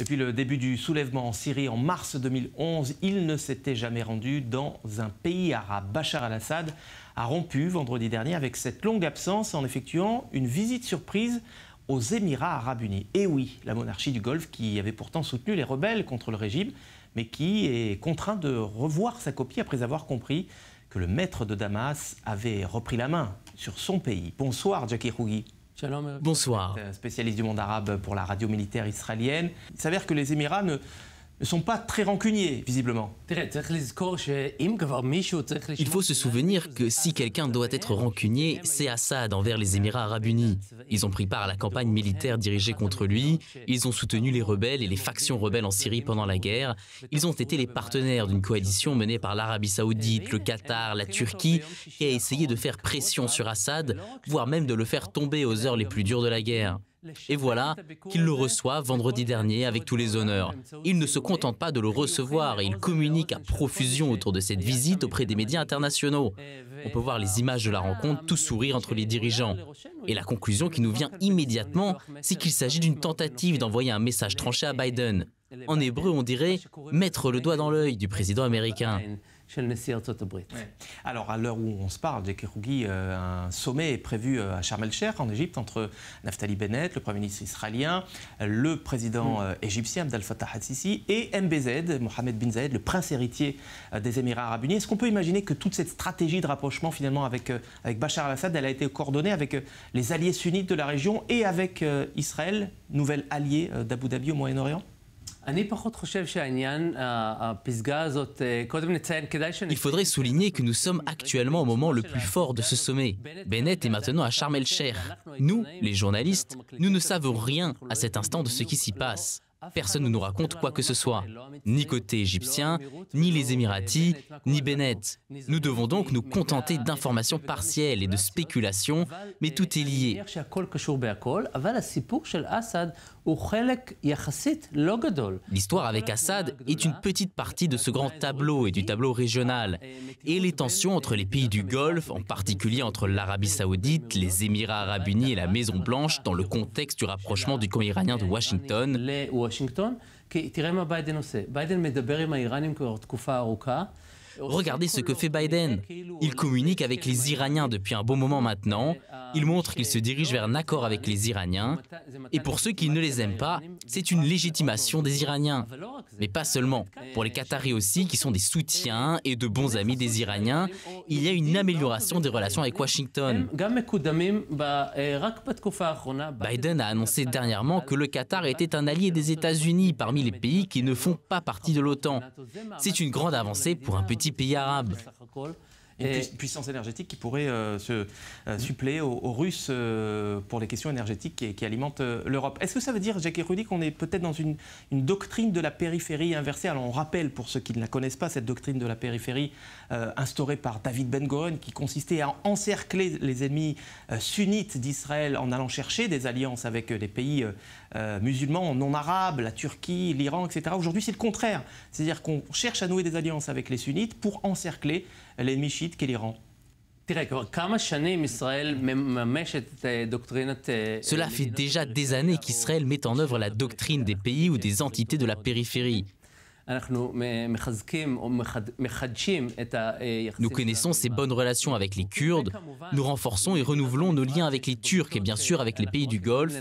Depuis le début du soulèvement en Syrie en mars 2011, il ne s'était jamais rendu dans un pays arabe. Bachar al-Assad a rompu vendredi dernier avec cette longue absence en effectuant une visite surprise aux Émirats arabes unis. Et oui, la monarchie du Golfe qui avait pourtant soutenu les rebelles contre le régime, mais qui est contraint de revoir sa copie après avoir compris que le maître de Damas avait repris la main sur son pays. Bonsoir, Jackie Rougui. Bonsoir. Spécialiste du monde arabe pour la radio militaire israélienne. Il s'avère que les Émirats ne sont pas très rancuniers, visiblement. Il faut se souvenir que si quelqu'un doit être rancunier, c'est Assad envers les Émirats arabes unis. Ils ont pris part à la campagne militaire dirigée contre lui, ils ont soutenu les rebelles et les factions rebelles en Syrie pendant la guerre, ils ont été les partenaires d'une coalition menée par l'Arabie saoudite, le Qatar, la Turquie, qui a essayé de faire pression sur Assad, voire même de le faire tomber aux heures les plus dures de la guerre. Et voilà qu'ils le reçoivent vendredi dernier avec tous les honneurs. Ils ne se contentent pas de le recevoir et ils communiquent à profusion autour de cette visite auprès des médias internationaux. On peut voir les images de la rencontre, tout sourire entre les dirigeants. Et la conclusion qui nous vient immédiatement, c'est qu'il s'agit d'une tentative d'envoyer un message tranché à Biden. En hébreu, on dirait « mettre le doigt dans l'œil » du président américain. Ouais. Alors, à l'heure où on se parle, Jackie Rougui, un sommet est prévu à Sharm el-Sheikh, en Égypte, entre Naftali Bennett, le Premier ministre israélien, le président égyptien Abdel Fattah al-Sisi et MBZ, Mohamed bin Zayed, le prince héritier des Émirats arabes unis. Est-ce qu'on peut imaginer que toute cette stratégie de rapprochement, finalement, avec Bachar al-Assad, elle a été coordonnée avec les alliés sunnites de la région et avec Israël, nouvel allié d'Abu Dhabi au Moyen-Orient ? Il faudrait souligner que nous sommes actuellement au moment le plus fort de ce sommet. Bennett est maintenant à Sharm el-Sheikh. Nous, les journalistes, nous ne savons rien à cet instant de ce qui s'y passe. Personne ne nous raconte quoi que ce soit, ni côté égyptien, ni les Émiratis, ni Bennett. Nous devons donc nous contenter d'informations partielles et de spéculations, mais tout est lié. L'histoire avec Assad est une petite partie de ce grand tableau et du tableau régional. Et les tensions entre les pays du Golfe, en particulier entre l'Arabie saoudite, les Émirats arabes unis et la Maison-Blanche, dans le contexte du rapprochement du camp iranien de Washington. Regardez ce que fait Biden. Il communique avec les Iraniens depuis un bon moment maintenant. Il montre qu'il se dirige vers un accord avec les Iraniens. Et pour ceux qui ne les aiment pas, c'est une légitimation des Iraniens. Mais pas seulement. Pour les Qataris aussi, qui sont des soutiens et de bons amis des Iraniens, il y a une amélioration des relations avec Washington. Biden a annoncé dernièrement que le Qatar était un allié des États-Unis parmi les pays qui ne font pas partie de l'OTAN. C'est une grande avancée pour un petit pays arabe. Une puissance énergétique qui pourrait suppléer aux Russes pour les questions énergétiques qui alimentent l'Europe. Est-ce que ça veut dire, Jackie Rougui, qu'on est peut-être dans une doctrine de la périphérie inversée? Alors on rappelle, pour ceux qui ne la connaissent pas, cette doctrine de la périphérie instaurée par David Ben-Gurion, qui consistait à encercler les ennemis sunnites d'Israël en allant chercher des alliances avec les pays musulmans non arabes, la Turquie, l'Iran, etc. Aujourd'hui, c'est le contraire. C'est-à-dire qu'on cherche à nouer des alliances avec les sunnites pour encercler l'ennemi chiite qu'est l'Iran. Cela fait déjà des années qu'Israël met en œuvre la doctrine des pays ou des entités de la périphérie. Nous connaissons ces bonnes relations avec les Kurdes, nous renforçons et renouvelons nos liens avec les Turcs et bien sûr avec les pays du Golfe.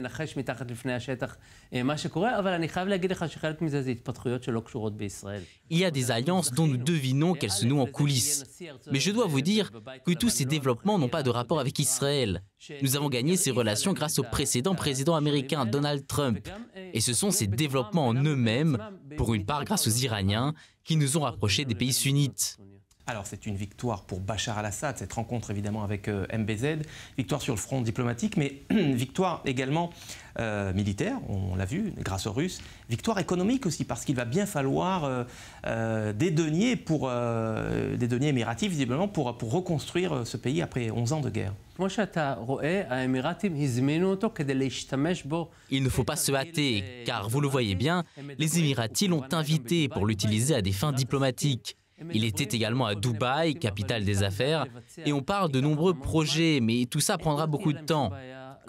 Il y a des alliances dont nous devinons qu'elles se nouent en coulisses. Mais je dois vous dire que tous ces développements n'ont pas de rapport avec Israël. Nous avons gagné ces relations grâce au précédent président américain Donald Trump. Et ce sont ces développements en eux-mêmes, pour une part grâce aux Iraniens, qui nous ont rapprochés des pays sunnites. Alors c'est une victoire pour Bachar al-Assad, cette rencontre évidemment avec MBZ, victoire sur le front diplomatique, mais victoire également militaire, on l'a vu, grâce aux Russes, victoire économique aussi, parce qu'il va bien falloir des deniers émiratis visiblement pour reconstruire ce pays après 11 ans de guerre. Il ne faut pas se hâter, car vous le voyez bien, les Émiratis l'ont invité pour l'utiliser à des fins diplomatiques. Il était également à Dubaï, capitale des affaires, et on parle de nombreux projets, mais tout ça prendra beaucoup de temps.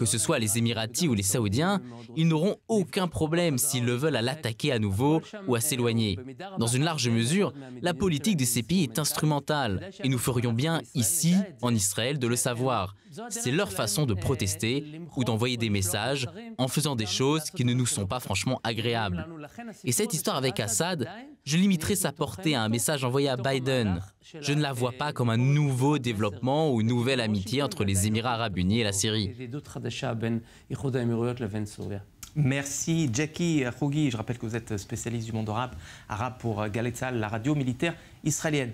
Que ce soit les Émiratis ou les Saoudiens, ils n'auront aucun problème s'ils le veulent à l'attaquer à nouveau ou à s'éloigner. Dans une large mesure, la politique de ces pays est instrumentale et nous ferions bien ici, en Israël, de le savoir. C'est leur façon de protester ou d'envoyer des messages en faisant des choses qui ne nous sont pas franchement agréables. Et cette histoire avec Assad, je limiterai sa portée à un message envoyé à Biden. Je ne la vois pas comme un nouveau développement ou une nouvelle amitié entre les Émirats arabes unis et la Syrie. Merci Jackie Khougi. Je rappelle que vous êtes spécialiste du monde arabe pour Galei Tzahal, la radio militaire israélienne.